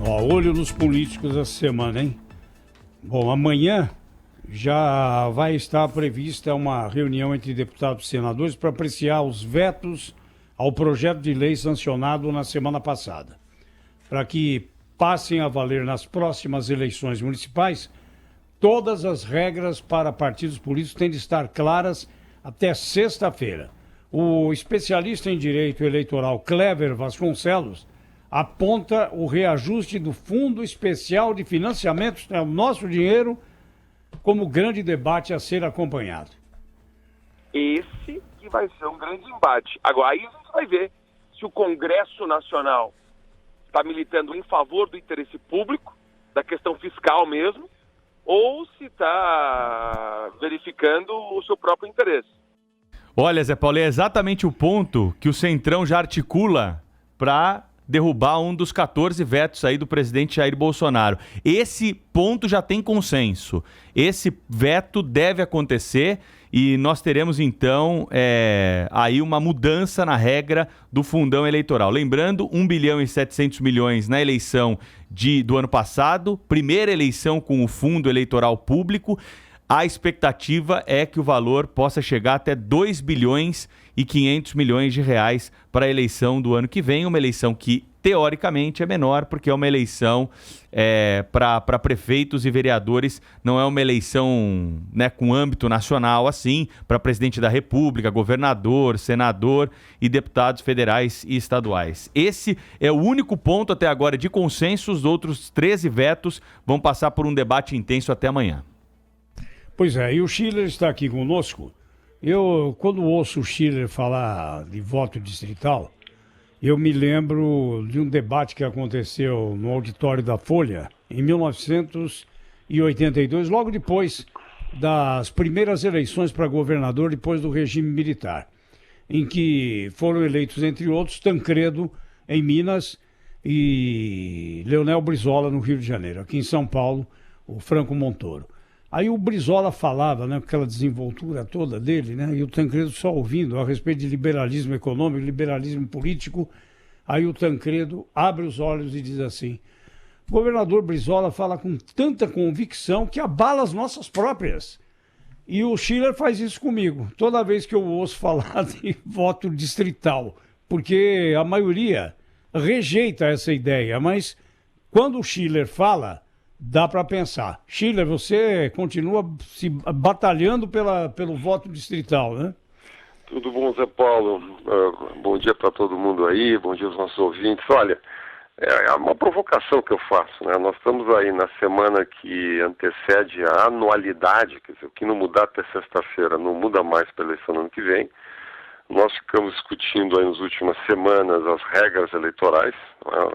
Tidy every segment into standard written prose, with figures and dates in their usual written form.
Ó, olho nos políticos essa semana, hein? Bom, amanhã já vai estar prevista uma reunião entre deputados e senadores para apreciar os vetos ao projeto de lei sancionado na semana passada, para que passem a valer nas próximas eleições municipais. Todas as regras para partidos políticos têm de estar claras até sexta-feira. O especialista em direito eleitoral Clever Vasconcelos aponta o reajuste do Fundo Especial de Financiamentos, é o nosso dinheiro, como grande debate a ser acompanhado. Esse que vai ser um grande embate. Agora, aí a gente vai ver se o Congresso Nacional está militando em favor do interesse público, da questão fiscal mesmo, ou se está verificando o seu próprio interesse. Olha, Zé Paulo, é exatamente o ponto que o Centrão já articula para derrubar um dos 14 vetos aí do presidente Jair Bolsonaro. Esse ponto já tem consenso. Esse veto deve acontecer e nós teremos então aí uma mudança na regra do fundão eleitoral. Lembrando, 1 bilhão e 700 milhões na eleição do ano passado, primeira eleição com o fundo eleitoral público. A expectativa é que o valor possa chegar até 2 bilhões e 500 milhões de reais para a eleição do ano que vem, uma eleição que teoricamente é menor, porque é uma eleição para prefeitos e vereadores, não é uma eleição, né, com âmbito nacional assim, para presidente da República, governador, senador e deputados federais e estaduais. Esse é o único ponto até agora de consenso, os outros 13 vetos vão passar por um debate intenso até amanhã. Pois é, e o Schiller está aqui conosco. Eu, quando ouço o Schiller falar de voto distrital, eu me lembro de um debate que aconteceu no auditório da Folha, em 1982, logo depois das primeiras eleições para governador, depois do regime militar, em que foram eleitos, entre outros, Tancredo, em Minas, e Leonel Brizola, no Rio de Janeiro. Aqui em São Paulo, o Franco Montoro. Aí o Brizola falava, né, com aquela desenvoltura toda dele, né, e o Tancredo só ouvindo a respeito de liberalismo econômico, liberalismo político. Aí o Tancredo abre os olhos e diz assim: o governador Brizola fala com tanta convicção que abala as nossas próprias. E o Schiller faz isso comigo, toda vez que eu ouço falar de voto distrital, porque a maioria rejeita essa ideia, mas quando o Schiller fala, dá para pensar. Schiller, você continua se batalhando pelo voto distrital, né? Tudo bom, Zé Paulo? Bom dia para todo mundo aí, bom dia aos nossos ouvintes. Olha, é uma provocação que eu faço, né? Nós estamos aí na semana que antecede a anualidade, quer dizer, o que não mudar até sexta-feira não muda mais para a eleição no ano que vem. Nós ficamos discutindo aí nas últimas semanas as regras eleitorais, né?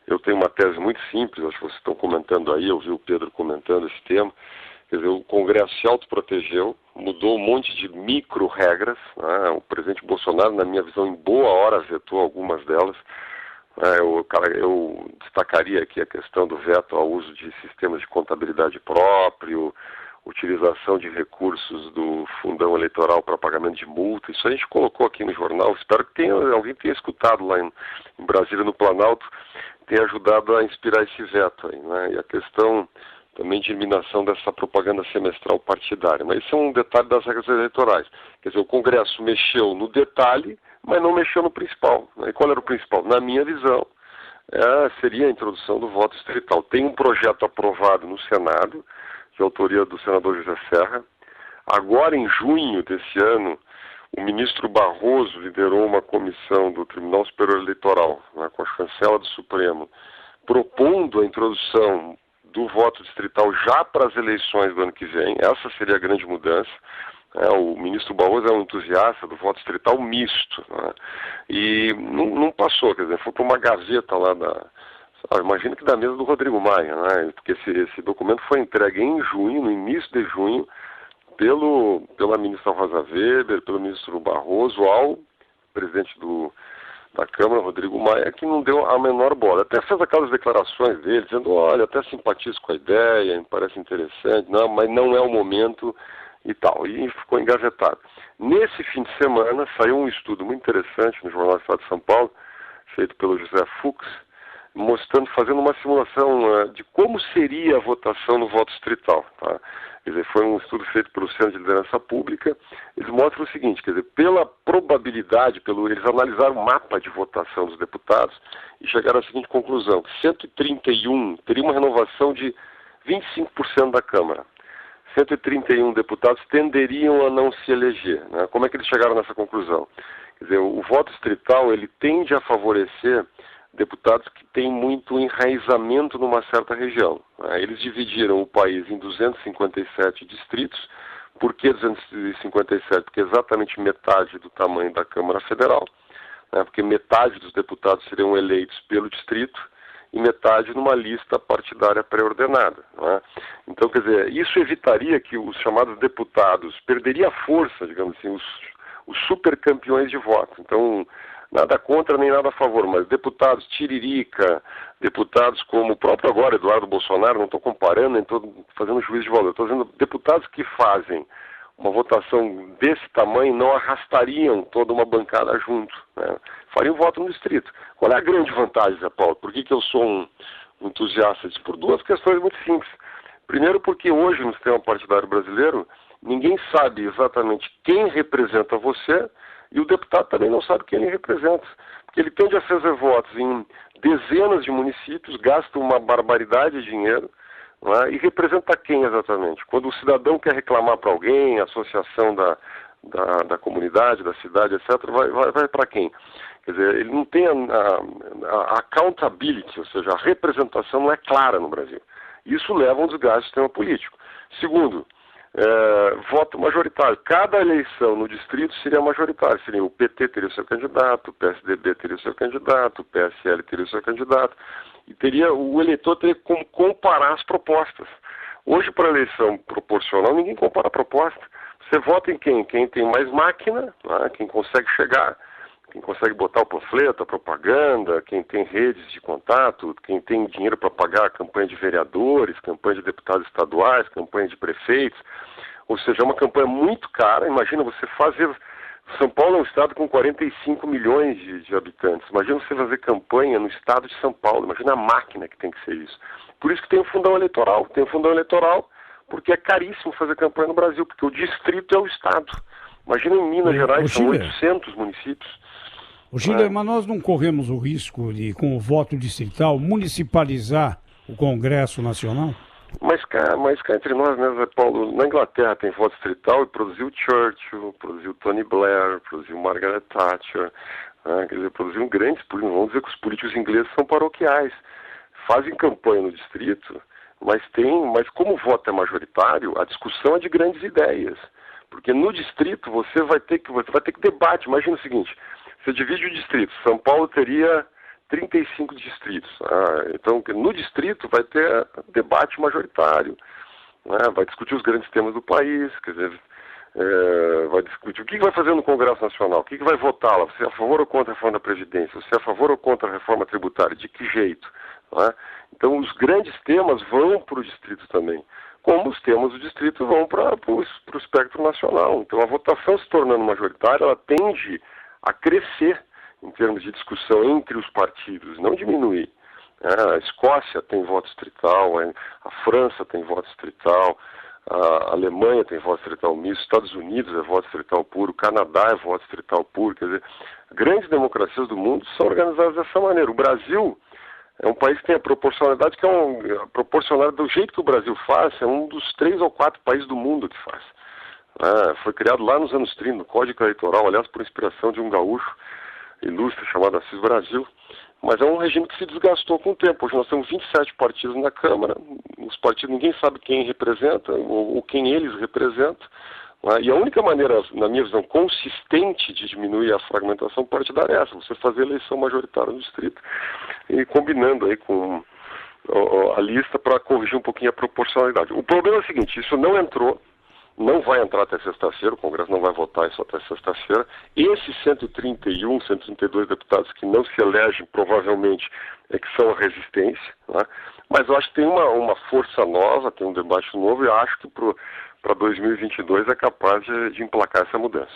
Eu tenho uma tese muito simples, acho que vocês estão comentando aí, eu vi o Pedro comentando esse tema. Quer dizer, o Congresso se autoprotegeu, mudou um monte de micro-regras, né? O presidente Bolsonaro, na minha visão, em boa hora vetou algumas delas. Eu destacaria aqui a questão do veto ao uso de sistemas de contabilidade próprio, utilização de recursos do fundão eleitoral para pagamento de multa. Isso a gente colocou aqui no jornal, espero que alguém tenha escutado lá em Brasília, no Planalto, tenha ajudado a inspirar esse veto aí, né? E a questão também de eliminação dessa propaganda semestral partidária. Mas isso é um detalhe das regras eleitorais. Quer dizer, o Congresso mexeu no detalhe, mas não mexeu no principal, né? E qual era o principal? Na minha visão, seria a introdução do voto distrital. Tem um projeto aprovado no Senado, de autoria do senador José Serra. Agora, em junho desse ano, o ministro Barroso liderou uma comissão do Tribunal Superior Eleitoral, né, com a chancela do Supremo, propondo a introdução do voto distrital já para as eleições do ano que vem. Essa seria a grande mudança. O ministro Barroso é um entusiasta do voto distrital misto, né, e não passou, quer dizer, foi para uma gaveta lá imagino que da mesa do Rodrigo Maia, né, porque esse documento foi entregue em junho, no início de junho, pela ministra Rosa Weber, pelo ministro Barroso, ao presidente da Câmara, Rodrigo Maia, que não deu a menor bola. Até fez aquelas declarações dele, dizendo, olha, até simpatizo com a ideia, me parece interessante, não, mas não é o momento e tal. E ficou engavetado. Nesse fim de semana, saiu um estudo muito interessante no Jornal do Estado de São Paulo, feito pelo José Fux, fazendo uma simulação de como seria a votação no voto distrital. Tá? Quer dizer, foi um estudo feito pelo Centro de Liderança Pública. Eles mostram o seguinte, quer dizer, pela probabilidade, eles analisaram o mapa de votação dos deputados e chegaram à seguinte conclusão, que 131 teria uma renovação de 25% da Câmara. 131 deputados tenderiam a não se eleger. Né? Como é que eles chegaram nessa conclusão? Quer dizer, o voto distrital ele tende a favorecer deputados que têm muito enraizamento numa certa região. Né? Eles dividiram o país em 257 distritos. Por que 257? Porque é exatamente metade do tamanho da Câmara Federal, né? Porque metade dos deputados seriam eleitos pelo distrito e metade numa lista partidária pré-ordenada. Né? Então, quer dizer, isso evitaria que os chamados deputados perderia a força, digamos assim, os supercampeões de voto. Então, nada contra nem nada a favor, mas deputados tiririca, deputados como o próprio agora Eduardo Bolsonaro, não estou comparando, nem estou fazendo juízo de valor, estou dizendo deputados que fazem uma votação desse tamanho não arrastariam toda uma bancada junto, né? Fariam voto no distrito. Qual é a grande vantagem, Zé Paulo? Por que eu sou um entusiasta disso? Por duas questões muito simples. Primeiro, porque hoje no sistema partidário brasileiro, ninguém sabe exatamente quem representa você e o deputado também não sabe quem ele representa. Porque ele tende a fazer votos em dezenas de municípios, gasta uma barbaridade de dinheiro, né? E representa quem exatamente? Quando o cidadão quer reclamar para alguém, a associação da comunidade, da cidade, etc., vai para quem? Quer dizer, ele não tem a accountability, ou seja, a representação não é clara no Brasil. Isso leva a um desgaste do sistema político. Segundo, voto majoritário. Cada eleição no distrito seria majoritária. Seria o PT teria o seu candidato, o PSDB teria o seu candidato, o PSL teria o seu candidato. E o eleitor teria como comparar as propostas. Hoje, para a eleição proporcional, ninguém compara a proposta. Você vota em quem? Quem tem mais máquina, né? Quem consegue chegar, quem consegue botar o panfleto, a propaganda, quem tem redes de contato, quem tem dinheiro para pagar a campanha de vereadores, campanha de deputados estaduais, campanha de prefeitos. Ou seja, é uma campanha muito cara. Imagina você fazer... São Paulo é um estado com 45 milhões de habitantes. Imagina você fazer campanha no estado de São Paulo. Imagina a máquina que tem que ser isso. Por isso que tem o fundão eleitoral. Tem o fundão eleitoral porque é caríssimo fazer campanha no Brasil, porque o distrito é o estado. Imagina em Minas Gerais, são 800 municípios. Gília, mas nós não corremos o risco de, com o voto distrital, municipalizar o Congresso Nacional? Mas cá entre nós, né, Zé Paulo, na Inglaterra tem voto distrital e produziu Churchill, produziu Tony Blair, produziu Margaret Thatcher, né, quer dizer, produziu grandes políticos. Vamos dizer que os políticos ingleses são paroquiais, fazem campanha no distrito, mas como o voto é majoritário, a discussão é de grandes ideias. Porque no distrito você vai ter que debate. Imagina o seguinte, você divide o distrito, São Paulo teria 35 distritos. Então, no distrito vai ter debate majoritário, né? Vai discutir os grandes temas do país, quer dizer, vai discutir o que vai fazer no Congresso Nacional, o que vai votar lá, você é a favor ou contra a reforma da Previdência, você é a favor ou contra a reforma tributária, de que jeito? Né? Então, os grandes temas vão para o distrito também, como os temas do distrito vão para o espectro nacional. Então, a votação se tornando majoritária, ela tende a crescer em termos de discussão entre os partidos, não diminuir. A Escócia tem voto distrital, a França tem voto distrital, a Alemanha tem voto distrital misto, Estados Unidos é voto distrital puro, o Canadá é voto distrital puro. Quer dizer, grandes democracias do mundo são organizadas dessa maneira. O Brasil é um país que tem a proporcionalidade, que é proporcional do jeito que o Brasil faz, é um dos 3 ou 4 países do mundo que faz. Foi criado lá nos anos 30, no Código Eleitoral, aliás, por inspiração de um gaúcho ilustre chamado Assis Brasil, mas é um regime que se desgastou com o tempo. Hoje nós temos 27 partidos na Câmara, os partidos ninguém sabe quem representa ou quem eles representam, né? E a única maneira, na minha visão, consistente de diminuir a fragmentação partidária é essa, você fazer eleição majoritária no distrito e combinando aí com a lista para corrigir um pouquinho a proporcionalidade. O problema é o seguinte, isso não entrou, não vai entrar até sexta-feira, o Congresso não vai votar isso até sexta-feira. Esses 131, 132 deputados que não se elegem, provavelmente, é que são a resistência, né? Mas eu acho que tem uma força nova, tem um debate novo, e acho que para 2022 é capaz de emplacar essa mudança.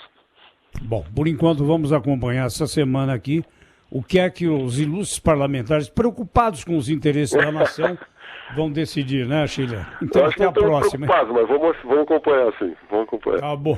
Bom, por enquanto vamos acompanhar essa semana aqui o que é que os ilustres parlamentares, preocupados com os interesses da nação, vão decidir, né, Sheila? Então, até a próxima. Mas vamos acompanhar, sim. Vamos acompanhar. Tá bom.